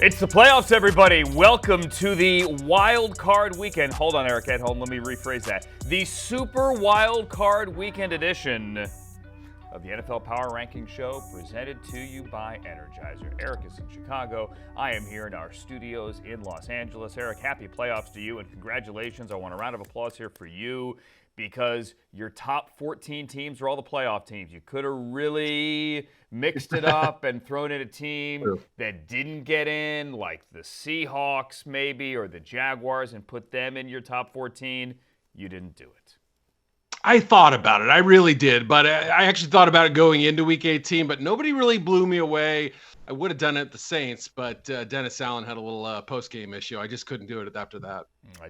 It's the playoffs, everybody. Welcome to the wild card weekend. Hold on, Eric, at home. Let me rephrase that. The super wild card weekend edition of the NFL Power Ranking Show, presented to you by Energizer. Eric is in Chicago. I am here in our studios in Los Angeles. Eric, happy playoffs to you and congratulations. I want a round of applause here for you because your top 14 teams are all the playoff teams. You could have really mixed it up and thrown in a team that didn't get in, like the Seahawks maybe, or the Jaguars, and put them in your top 14. You didn't do it. I thought about it. I really did. But I actually thought about it going into Week 18, but nobody really blew me away. I would have done it at the Saints, but Dennis Allen had a little post-game issue. I just couldn't do it after that.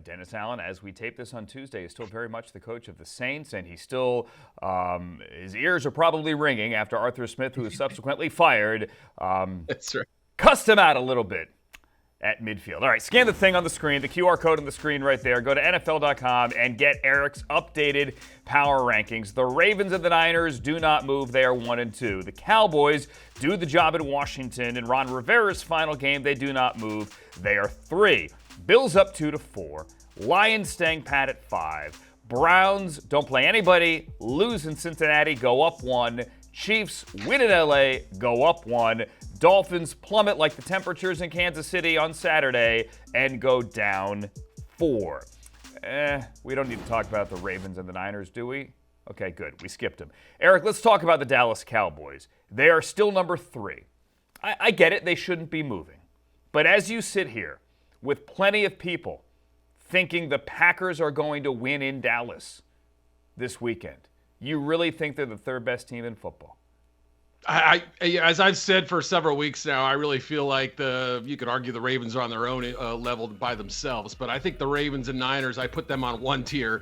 Dennis Allen, as we tape this on Tuesday, is still very much the coach of the Saints, and he's still, his ears are probably ringing after Arthur Smith, who was subsequently fired, That's right. cussed him out a little bit at midfield. All right, scan the thing on the screen, the QR code on the screen right there. Go to NFL.com and get Eric's updated power rankings. The Ravens and the Niners do not move. They are 1 and 2. The Cowboys do the job in Washington. In Ron Rivera's final game, they do not move. They are 3. Bills up 2-4. Lions staying pat at 5. Browns don't play anybody, lose in Cincinnati, go up 1. Chiefs win in LA, go up 1. Dolphins plummet like the temperatures in Kansas City on Saturday and go down 4. We don't need to talk about the Ravens and the Niners, do we? Okay, good. We skipped them. Eric, let's talk about the Dallas Cowboys. They are still number 3. I get it. They shouldn't be moving. But as you sit here with plenty of people thinking the Packers are going to win in Dallas this weekend, you really think they're the third best team in football? As I've said for several weeks now, I really feel like you could argue the Ravens are on their own level by themselves, but I think the Ravens and Niners, I put them on one tier.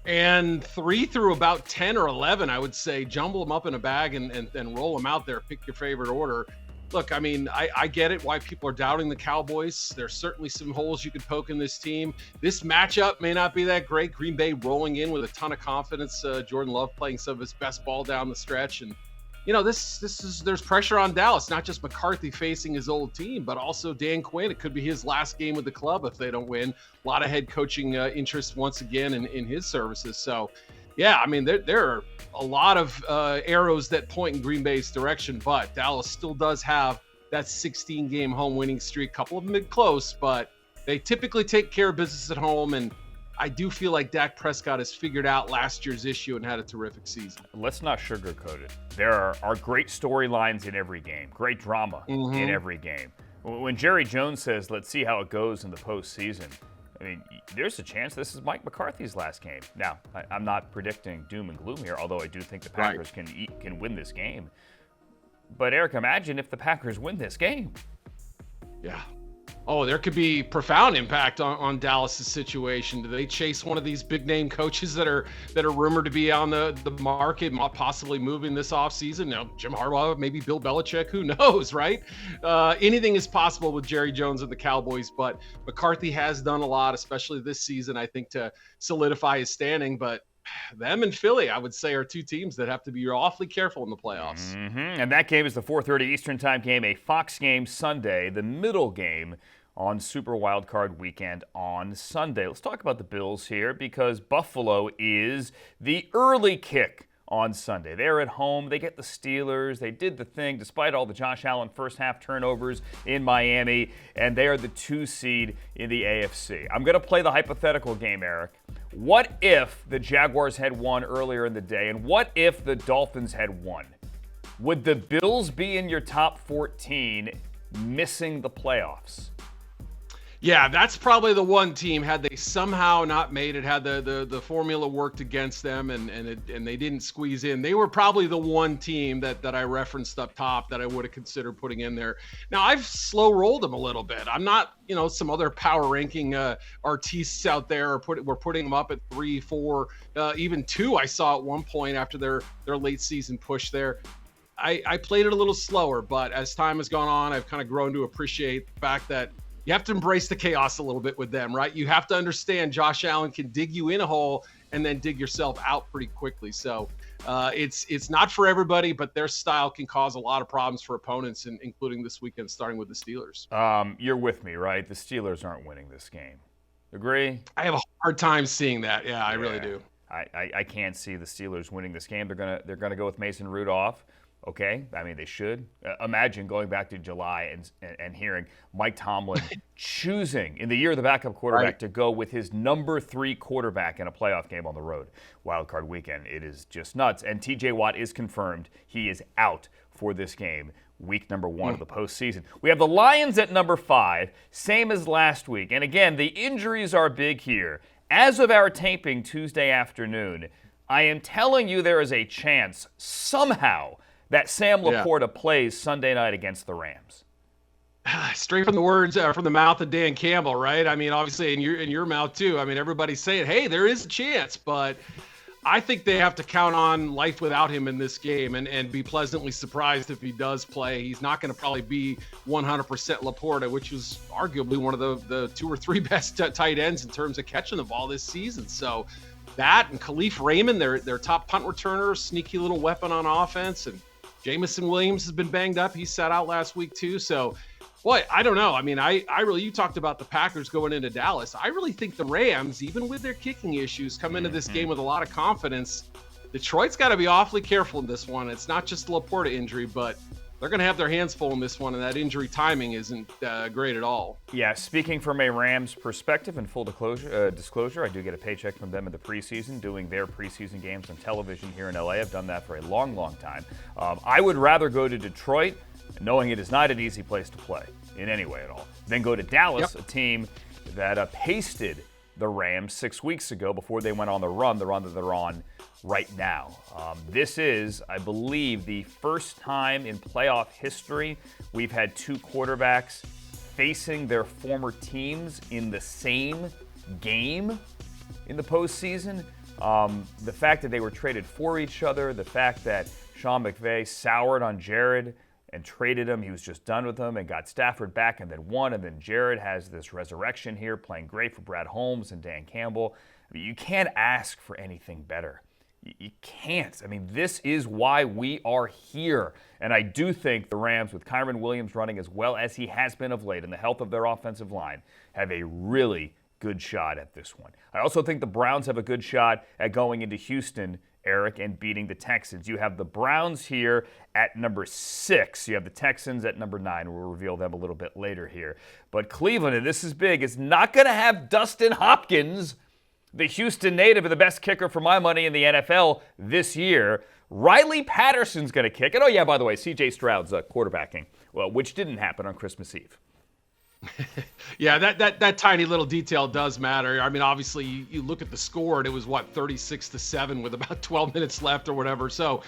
And 3 through about 10 or 11, I would say, jumble them up in a bag and roll them out there. Pick your favorite order. Look, I mean, I get it why people are doubting the Cowboys. There's certainly some holes you could poke in this team. This matchup may not be that great. Green Bay rolling in with a ton of confidence. Jordan Love playing some of his best ball down the stretch. And, you know, there's pressure on Dallas, not just McCarthy facing his old team, but also Dan Quinn. It could be his last game with the club if they don't win. A lot of head coaching interest once again in his services. So, yeah, I mean, there are a lot of arrows that point in Green Bay's direction, but Dallas still does have that 16-game home winning streak. A couple of them close, but they typically take care of business at home, and I do feel like Dak Prescott has figured out last year's issue and had a terrific season. Let's not sugarcoat it. There are great storylines in every game, great drama in every game. When Jerry Jones says, let's see how it goes in the postseason, I mean, there's a chance this is Mike McCarthy's last game. Now, I'm not predicting doom and gloom here, although I do think the Packers can win this game. But, Eric, imagine if the Packers win this game. Yeah. Oh, there could be profound impact on Dallas' situation. Do they chase one of these big-name coaches that are rumored to be on the market, possibly moving this offseason? Now, Jim Harbaugh, maybe Bill Belichick, who knows, right? Anything is possible with Jerry Jones and the Cowboys, but McCarthy has done a lot, especially this season, I think, to solidify his standing. But them and Philly, I would say, are two teams that have to be awfully careful in the playoffs. And that game is the 4:30 Eastern Time game, a Fox game Sunday, the middle game on Super Wildcard Weekend on Sunday. Let's talk about the Bills here because Buffalo is the early kick on Sunday. They're at home. They get the Steelers. They did the thing despite all the Josh Allen first half turnovers in Miami, and they are the 2 seed in the AFC. I'm going to play the hypothetical game, Eric. What if the Jaguars had won earlier in the day, and what if the Dolphins had won? Would the Bills be in your top 14 missing the playoffs? Yeah, that's probably the one team, had they somehow not made it, had the formula worked against them and they didn't squeeze in, they were probably the one team that I referenced up top that I would have considered putting in there. Now, I've slow rolled them a little bit. I'm not, some other power ranking artistes out there we're putting them up at 3, 4, even 2 I saw at one point after their late season push there. I played it a little slower, but as time has gone on, I've kind of grown to appreciate the fact that you have to embrace the chaos a little bit with them, right? You have to understand Josh Allen can dig you in a hole and then dig yourself out pretty quickly. So It's not for everybody, but their style can cause a lot of problems for opponents, including this weekend, starting with the Steelers. You're with me, right? The Steelers aren't winning this game. Agree? I have a hard time seeing that. Yeah, I really do. I can't see the Steelers winning this game. They're gonna go with Mason Rudolph. Okay, I mean they should. Imagine going back to July and hearing Mike Tomlin choosing in the year of the backup quarterback to go with his number 3 quarterback in a playoff game on the road. Wild card weekend. It is just nuts. And T.J. Watt is confirmed. He is out for this game. Week number 1 of the postseason. We have the Lions at number 5, same as last week. And again, the injuries are big here. As of our taping Tuesday afternoon, I am telling you there is a chance somehow that Sam Laporta plays Sunday night against the Rams. Straight from the words from the mouth of Dan Campbell, right? I mean, obviously in your mouth too. I mean, everybody's saying, hey, there is a chance, but I think they have to count on life without him in this game and be pleasantly surprised if he does play. He's not going to probably be 100% Laporta, which is arguably one of the 2 or 3 best tight ends in terms of catching the ball this season. So that and Khalif Raymond, their top punt returner, sneaky little weapon on offense. And Jamison Williams has been banged up. He sat out last week too. So, boy, I don't know. I mean, I really, you talked about the Packers going into Dallas. I really think the Rams, even with their kicking issues, come into this game with a lot of confidence. Detroit's got to be awfully careful in this one. It's not just the Laporta injury, but they're going to have their hands full in this one, and that injury timing isn't great at all. Yeah, speaking from a Rams perspective and full disclosure, I do get a paycheck from them in the preseason, doing their preseason games on television here in LA. I've done that for a long, long time. I would rather go to Detroit, knowing it is not an easy place to play in any way at all, than go to Dallas, a team that pasted the Rams 6 weeks ago before they went on the run that they're on right now. This is, I believe, the first time in playoff history we've had 2 quarterbacks facing their former teams in the same game in the postseason. The fact that they were traded for each other, the fact that Sean McVay soured on Jared and traded him. He was just done with him and got Stafford back and then won. And then Jared has this resurrection here, playing great for Brad Holmes and Dan Campbell. I mean, you can't ask for anything better. You can't. I mean, this is why we are here. And I do think the Rams, with Kyron Williams running as well as he has been of late and the health of their offensive line, have a really good shot at this one. I also think the Browns have a good shot at going into Houston, Eric, and beating the Texans. You have the Browns here at number 6. You have the Texans at number 9. We'll reveal them a little bit later here. But Cleveland, and this is big, is not going to have Dustin Hopkins, the Houston native and the best kicker for my money in the NFL this year. Riley Patterson's going to kick. And oh yeah, by the way, C.J. Stroud's quarterbacking, well, which didn't happen on Christmas Eve. Yeah, that tiny little detail does matter. I mean, obviously, you look at the score, and it was, 36-7 with about 12 minutes left or whatever. So,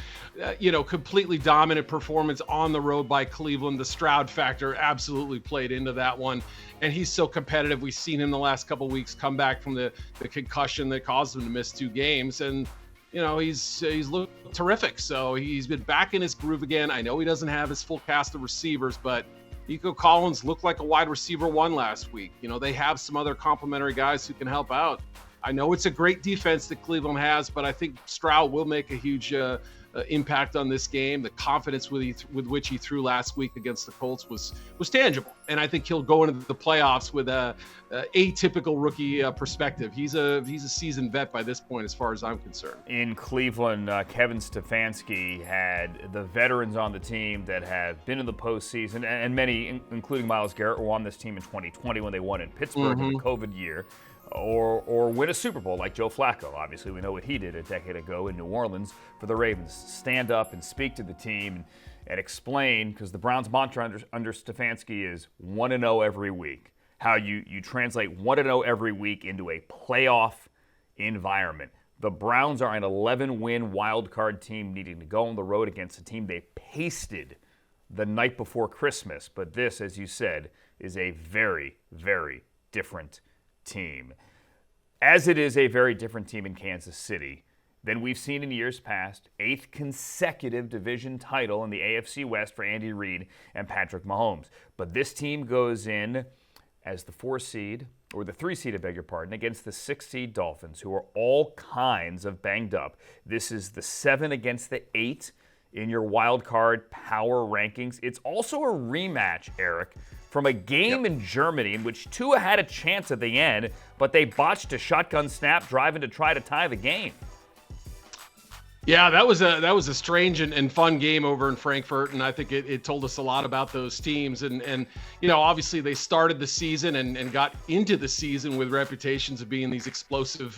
completely dominant performance on the road by Cleveland. The Stroud factor absolutely played into that one. And he's so competitive. We've seen him the last couple of weeks come back from the concussion that caused him to miss 2 games. And, he's looked terrific. So he's been back in his groove again. I know he doesn't have his full cast of receivers, but Nico Collins looked like a wide receiver 1 last week. They have some other complementary guys who can help out. I know it's a great defense that Cleveland has, but I think Stroud will make a huge impact on this game. The confidence with which he threw last week against the Colts was tangible, and I think he'll go into the playoffs with a atypical rookie perspective. He's a seasoned vet by this point, as far as I'm concerned. In Cleveland, Kevin Stefanski had the veterans on the team that have been in the postseason, and many, including Myles Garrett, were on this team in 2020 when they won in Pittsburgh in the COVID year. Or win a Super Bowl like Joe Flacco. Obviously, we know what he did a decade ago in New Orleans for the Ravens. Stand up and speak to the team and explain, because the Browns' mantra under Stefanski is 1-0 every week. How you translate 1-0 every week into a playoff environment. The Browns are an 11-win wild card team needing to go on the road against a team they pasted the night before Christmas. But this, as you said, is a very, very different team. As it is a very different team in Kansas City than we've seen in years past. 8th consecutive division title in the AFC West for Andy Reid and Patrick Mahomes. But this team goes in as the 4 seed, or the 3 seed, I beg your pardon, against the 6 seed Dolphins, who are all kinds of banged up. This is the 7 against the 8 in your wild card power rankings. It's also a rematch, Eric, from a game in Germany in which Tua had a chance at the end, but they botched a shotgun snap driving to try to tie the game. Yeah, that was a strange and fun game over in Frankfurt, and I think it told us a lot about those teams. And obviously they started the season and got into the season with reputations of being these explosive,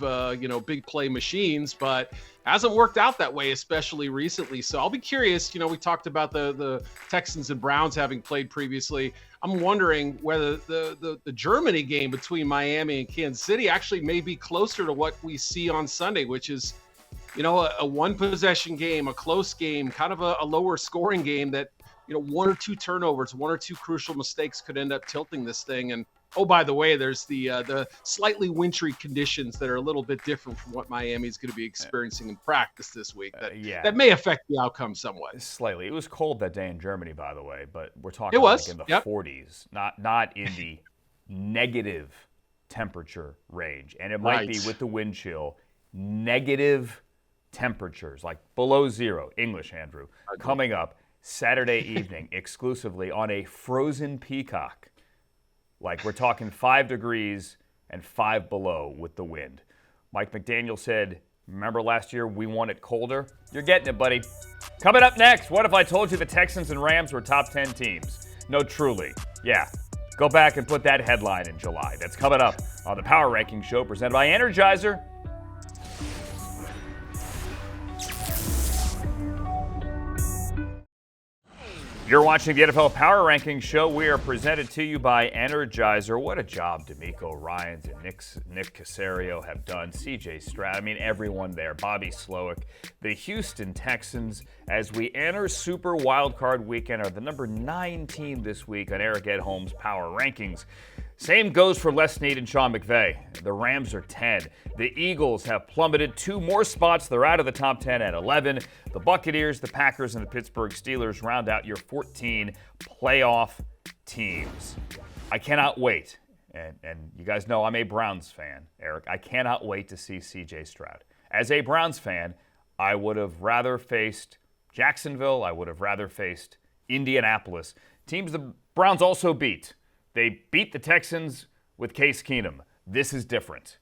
big play machines, but hasn't worked out that way, especially recently. So I'll be curious. We talked about the Texans and Browns having played previously. I'm wondering whether the Germany game between Miami and Kansas City actually may be closer to what we see on Sunday, which is a one possession game, a close game, kind of a lower scoring game that, one or two turnovers, one or two crucial mistakes could end up tilting this thing. And oh, by the way, there's the slightly wintry conditions that are a little bit different from what Miami is going to be experiencing in practice this week. That may affect the outcome somewhat. Slightly. It was cold that day in Germany, by the way, but we're talking in the 40s, not in the negative temperature range. And it might be with the wind chill, negative temperatures, like below zero, English, Andrew, coming up Saturday evening exclusively on a frozen Peacock. Like we're talking 5 degrees and 5 below with the wind. Mike McDaniel said, remember last year we won it colder? You're getting it, buddy. Coming up next, what if I told you the Texans and Rams were top 10 teams? No, truly. Yeah. Go back and put that headline in July. That's coming up on the Power Ranking Show presented by Energizer. You're watching the NFL Power Rankings Show. We are presented to you by Energizer. What a job D'Amico Ryans and Nick Caserio have done. CJ Stroud, everyone there. Bobby Slowick. The Houston Texans, as we enter Super Wildcard Weekend, are the number 9 team this week on Eric Edholm's Power Rankings. Same goes for Les Snead and Sean McVay. The Rams are 10. The Eagles have plummeted 2 more spots. They're out of the top 10 at 11. The Buccaneers, the Packers, and the Pittsburgh Steelers round out your 14 playoff teams. I cannot wait. And you guys know I'm a Browns fan, Eric. I cannot wait to see CJ Stroud. As a Browns fan, I would have rather faced Jacksonville. I would have rather faced Indianapolis. Teams the Browns also beat. They beat the Texans with Case Keenum. This is different.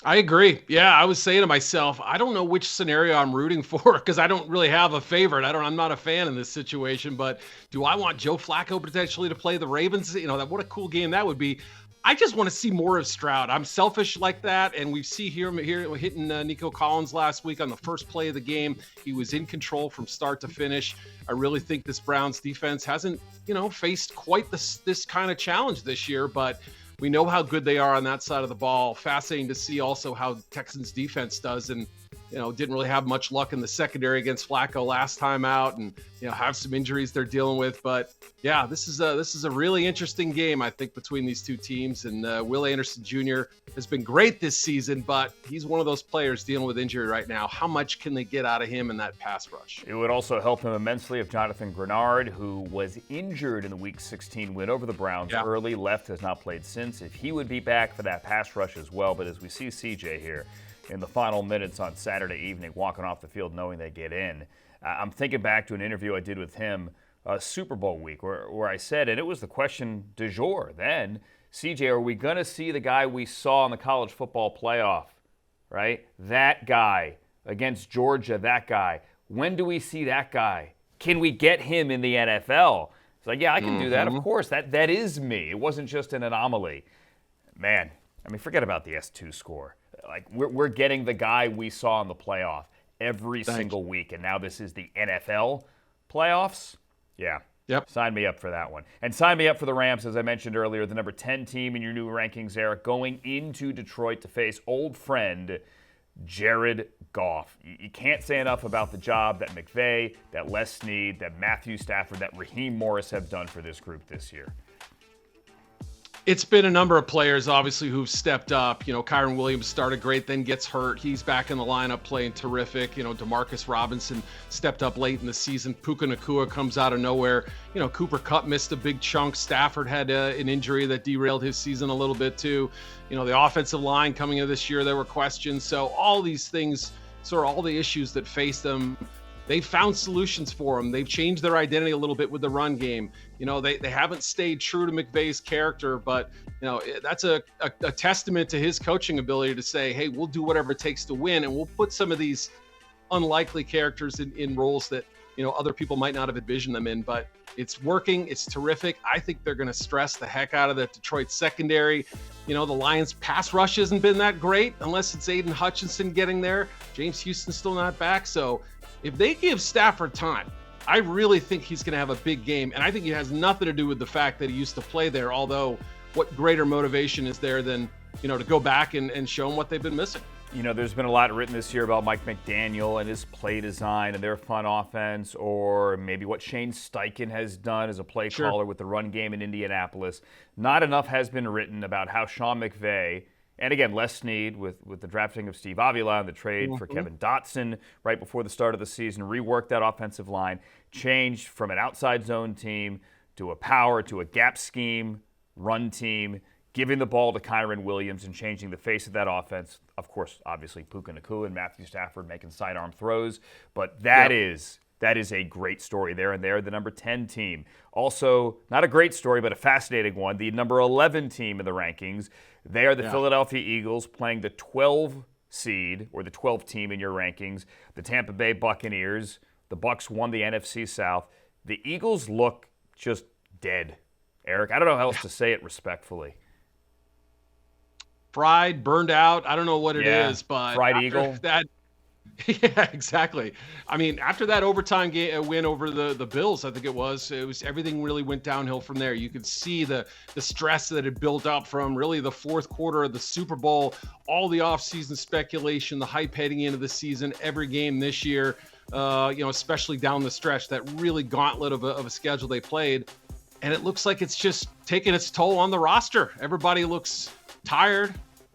I agree. Yeah, I was saying to myself, I don't know which scenario I'm rooting for because I don't really have a favorite. I'm not a fan in this situation, but do I want Joe Flacco potentially to play the Ravens? What a cool game that would be. I just want to see more of Stroud. I'm selfish like that, and we see him here hitting Nico Collins last week on the first play of the game. He was in control from start to finish. I really think this Browns defense hasn't, faced quite this kind of challenge this year, but we know how good they are on that side of the ball. Fascinating to see also how Texans defense does, and didn't really have much luck in the secondary against Flacco last time out, and have some injuries they're dealing with. But yeah, this is a really interesting game, I think, between these two teams. And Will Anderson Jr. has been great this season, but he's one of those players dealing with injury right now. How much can they get out of him in that pass rush? It would also help him immensely if Jonathan Grenard, who was injured in the Week 16 win over the Browns early, left, has not played since, if he would be back for that pass rush as well. But as we see CJ here in the final minutes on Saturday evening, walking off the field knowing they get in. I'm thinking back to an interview I did with him Super Bowl week where I said, and it was the question du jour then, CJ, are we going to see the guy we saw in the college football playoff, right? That guy against Georgia, that guy. When do we see that guy? Can we get him in the NFL? It's like, yeah, I can do that. Of course, that is me. It wasn't just an anomaly. Man, forget about the S2 score. Like, we're getting the guy we saw in the playoff every single week, and now this is the NFL playoffs? Yeah. Yep. Sign me up for that one. And sign me up for the Rams, as I mentioned earlier, the number 10 team in your new rankings, Eric, going into Detroit to face old friend Jared Goff. You can't say enough about the job that McVay, that Les Snead, that Matthew Stafford, that Raheem Morris have done for this group this year. It's been a number of players, obviously, who've stepped up. Kyron Williams started great, then gets hurt. He's back in the lineup playing terrific. Demarcus Robinson stepped up late in the season. Puka Nacua comes out of nowhere. Cooper Kupp missed a big chunk. Stafford had an injury that derailed his season a little bit too. The offensive line coming into this year, there were questions. So all these things, sort of all the issues that face them, they've found solutions for them. They've changed their identity a little bit with the run game. They haven't stayed true to McVay's character, but that's a testament to his coaching ability to say, hey, we'll do whatever it takes to win, and we'll put some of these unlikely characters in roles that other people might not have envisioned them in. But it's working. It's terrific. I think they're going to stress the heck out of the Detroit secondary. The Lions pass rush hasn't been that great unless it's Aiden Hutchinson getting there. James Houston's still not back, so if they give Stafford time, I really think he's going to have a big game. And I think it has nothing to do with the fact that he used to play there, although what greater motivation is there than, to go back and show them what they've been missing. There's been a lot written this year about Mike McDaniel and his play design and their fun offense, or maybe what Shane Steichen has done as a play caller with the run game in Indianapolis. Not enough has been written about how Sean McVay, and again, Les Snead with the drafting of Steve Avila and the trade for Kevin Dotson right before the start of the season, reworked that offensive line, changed from an outside zone team to a power, to a gap scheme, run team, giving the ball to Kyron Williams and changing the face of that offense. Of course, obviously, Puka Nacua and Matthew Stafford making sidearm throws, but that is a great story there, and they're the number 10 team. Also, not a great story, but a fascinating one, the number 11 team in the rankings. They are the Philadelphia Eagles, playing the 12 seed, or the 12th team in your rankings, the Tampa Bay Buccaneers. The Bucs won the NFC South. The Eagles look just dead, Eric. I don't know how else to say it respectfully. Fried, burned out. I don't know what it is, but fried eagle. Yeah, exactly. I mean, after that overtime win over the Bills, I think it was everything really went downhill from there. You could see the stress that had built up from really the fourth quarter of the Super Bowl, all the offseason speculation, the hype heading into the season, every game this year, especially down the stretch, that really gauntlet of a schedule they played. And it looks like it's just taking its toll on the roster. Everybody looks tired,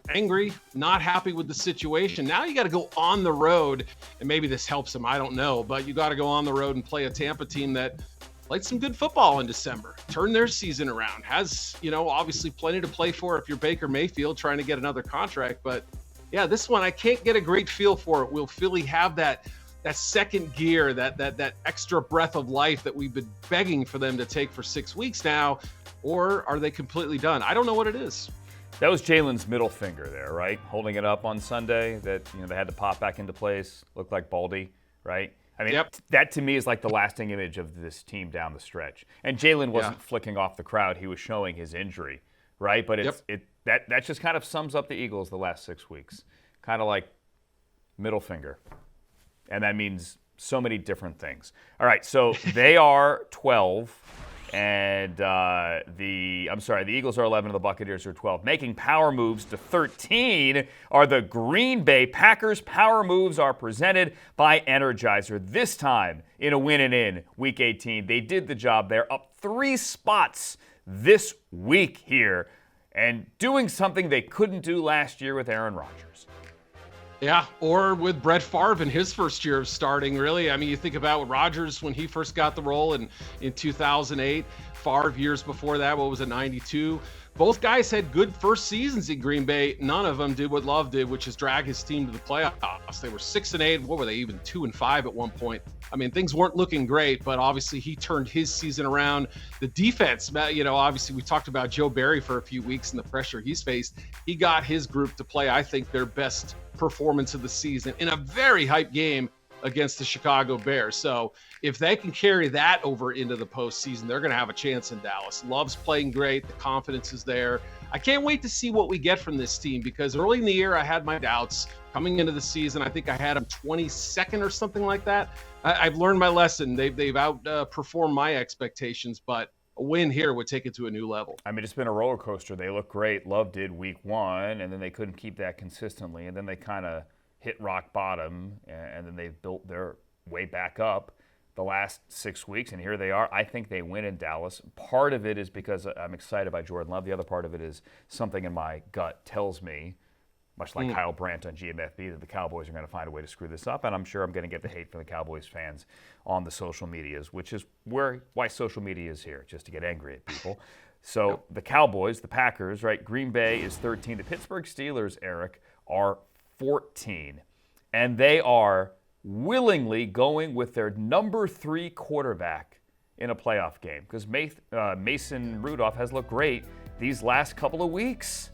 angry, not happy with the situation. Now you got to go on the road, and maybe this helps them, I don't know, but you got to go on the road and play a Tampa team that played some good football in December, turn their season around, has, obviously plenty to play for if you're Baker Mayfield trying to get another contract. But yeah, this one, I can't get a great feel for it. Will Philly have that second gear, that extra breath of life that we've been begging for them to take for 6 weeks now, or are they completely done? I don't know what it is. That was Jalen's middle finger there, right? Holding it up on Sunday that they had to pop back into place. Looked like Baldy, right? I mean, that to me is like the lasting image of this team down the stretch. And Jalen wasn't flicking off the crowd; he was showing his injury, right? But that just kind of sums up the Eagles the last 6 weeks, kind of like middle finger, and that means so many different things. All right, so they are 12. And the Eagles are 11 and the Buccaneers are 12. Making power moves to 13 are the Green Bay Packers. Power moves are presented by Energizer. This time in a win and in Week 18. They did the job there, up 3 spots this week here, and doing something they couldn't do last year with Aaron Rodgers. Yeah, or with Brett Favre in his first year of starting, really. I mean, you think about Rodgers when he first got the role in 2008, Favre years before that, 92? Both guys had good first seasons in Green Bay. None of them did what Love did, which is drag his team to the playoffs. They were 6-8. What were they, even 2-5 at one point? I mean, things weren't looking great, but obviously he turned his season around. The defense, obviously we talked about Joe Barry for a few weeks and the pressure he's faced. He got his group to play, I think, their best performance of the season in a very hype game against the Chicago Bears. So if they can carry that over into the postseason, they're going to have a chance in Dallas. Love's playing great. The confidence is there. I can't wait to see what we get from this team, because early in the year I had my doubts. Coming into the season, I think I had them 22nd or something like that. I've learned my lesson. They've outperformed my expectations, but a win here would take it to a new level. I mean, it's been a roller coaster. They look great. Love did week 1, and then they couldn't keep that consistently, and then they kind of hit rock bottom, and then they've built their way back up. the last 6 weeks, and here they are. I think they win in Dallas. Part of it is because I'm excited by Jordan Love. The other part of it is something in my gut tells me, much like Kyle Brandt on GMFB, that the Cowboys are going to find a way to screw this up, and I'm sure I'm going to get the hate from the Cowboys fans on the social medias, which is why social media is here, just to get angry at people. So the Cowboys, the Packers, right? Green Bay is 13. The Pittsburgh Steelers, Eric, are 14. And they are willingly going with their number 3 quarterback in a playoff game because Mason Rudolph has looked great these last couple of weeks.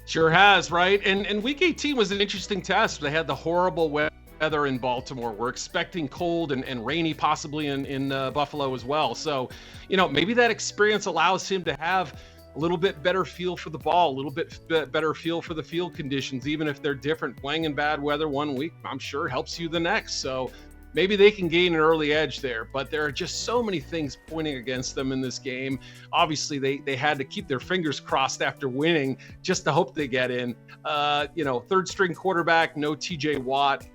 Sure has, right? And Week 18 was an interesting test. They had the horrible weather in Baltimore. We're expecting cold and rainy possibly in Buffalo as well. So, maybe that experience allows him to have a little bit better feel for the ball, a little bit better feel for the field conditions, even if they're different. Playing in bad weather one week, I'm sure helps you the next. So maybe they can gain an early edge there, but there are just so many things pointing against them in this game. Obviously, they had to keep their fingers crossed after winning just to hope they get in. Third string quarterback, no TJ Watt,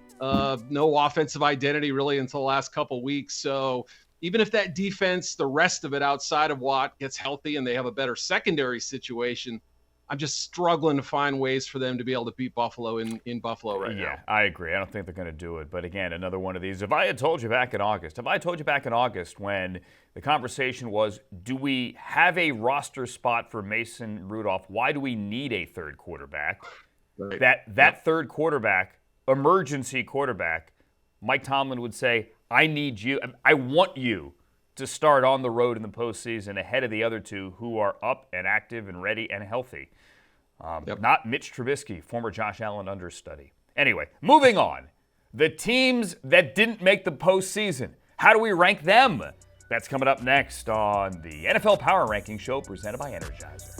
no offensive identity really until the last couple weeks. So even if that defense, the rest of it outside of Watt gets healthy and they have a better secondary situation, I'm just struggling to find ways for them to be able to beat Buffalo in Buffalo right now. Yeah, I agree. I don't think they're going to do it. But again, another one of these. If I told you back in August when the conversation was, do we have a roster spot for Mason Rudolph? Why do we need a third quarterback? Right. That third quarterback, emergency quarterback, Mike Tomlin would say, I need you. I want you to start on the road in the postseason ahead of the other two who are up and active and ready and healthy. Not Mitch Trubisky, former Josh Allen understudy. Anyway, moving on. The teams that didn't make the postseason, how do we rank them? That's coming up next on the NFL Power Ranking Show presented by Energizer.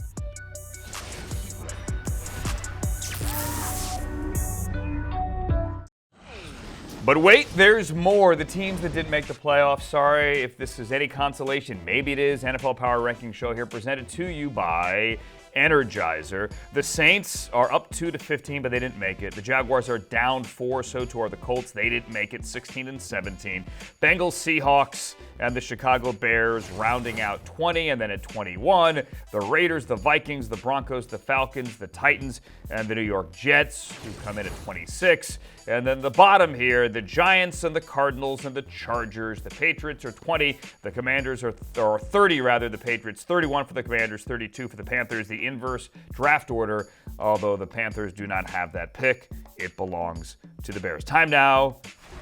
But wait, there's more. The teams that didn't make the playoffs, sorry if this is any consolation. Maybe it is. NFL Power Ranking Show here presented to you by Energizer. The Saints are up 2-15, but they didn't make it. The Jaguars are down 4, so too are the Colts. They didn't make it, 16-17. Bengals, Seahawks, and the Chicago Bears rounding out 20, and then at 21, the Raiders, the Vikings, the Broncos, the Falcons, the Titans, and the New York Jets, who come in at 26. And then the bottom here, the Giants and the Cardinals and the Chargers. The Patriots are 20. The Commanders are 30, rather. The Patriots 31 for the Commanders, 32 for the Panthers. The inverse draft order, although the Panthers do not have that pick, it belongs to the Bears. Time now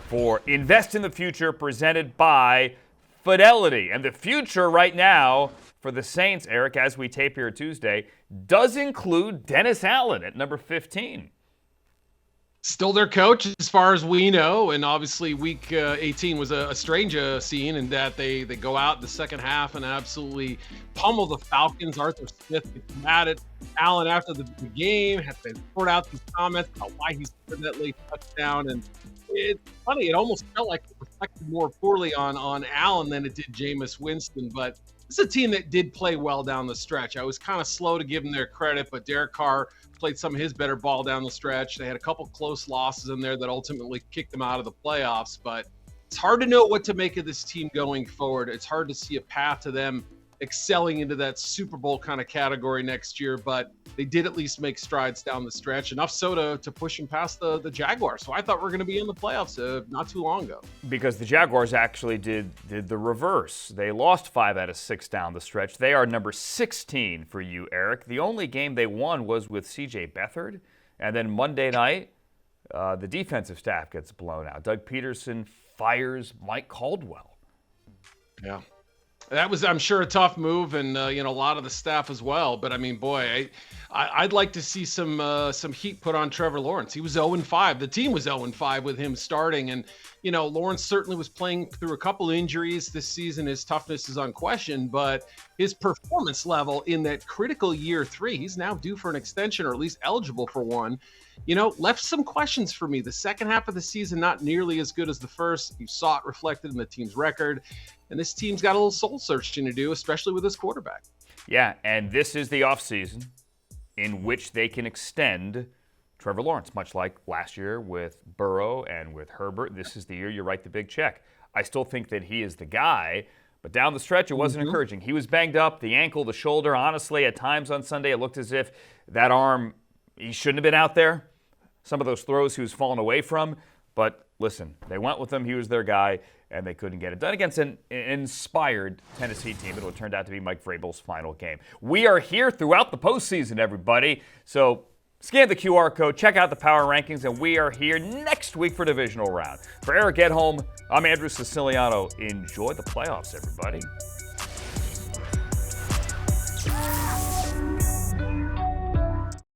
for Invest in the Future presented by Fidelity. And the future right now for the Saints, Eric, as we tape here Tuesday, does include Dennis Allen at number 15. Still their coach as far as we know, and obviously week 18 was a strange scene in that they go out in the second half and absolutely pummel the Falcons. Arthur Smith gets mad at Allen after the game, had to sort out these comments about why he scored that late touchdown, and it's funny, it almost felt like it reflected more poorly on Allen than it did Jameis Winston, but this is a team that did play well down the stretch. I was kind of slow to give them their credit, but Derek Carr played some of his better ball down the stretch. They had a couple close losses in there that ultimately kicked them out of the playoffs, but it's hard to know what to make of this team going forward. It's hard to see a path to them excelling into that Super Bowl kind of category next year, but they did at least make strides down the stretch, enough so to push them past the Jaguars. So I thought we were going to be in the playoffs not too long ago. Because the Jaguars actually did the reverse. They lost 5 out of 6 down the stretch. They are number 16 for you, Eric. The only game they won was with C.J. Beathard, and then Monday night, the defensive staff gets blown out. Doug Peterson fires Mike Caldwell. Yeah. That was, I'm sure, a tough move, and a lot of the staff as well. But I mean, boy, I'd like to see some heat put on Trevor Lawrence. He was 0-5. The team was 0-5 with him starting, and Lawrence certainly was playing through a couple injuries this season. His toughness is unquestioned, but his performance level in that critical year 3, he's now due for an extension, or at least eligible for one. Left some questions for me. The second half of the season, not nearly as good as the first. You saw it reflected in the team's record. And this team's got a little soul searching to do, especially with this quarterback. Yeah, and this is the offseason in which they can extend Trevor Lawrence, much like last year with Burrow and with Herbert. This is the year you write the big check. I still think that he is the guy. But down the stretch, it wasn't encouraging. He was banged up, the ankle, the shoulder. Honestly, at times on Sunday, it looked as if that arm, he shouldn't have been out there. Some of those throws he was falling away from. But listen, they went with him. He was their guy, and they couldn't get it done against an inspired Tennessee team. It turned out to be Mike Vrabel's final game. We are here throughout the postseason, everybody. So scan the QR code, check out the power rankings, and we are here next week for divisional round. For Eric Edholm, I'm Andrew Siciliano. Enjoy the playoffs, everybody.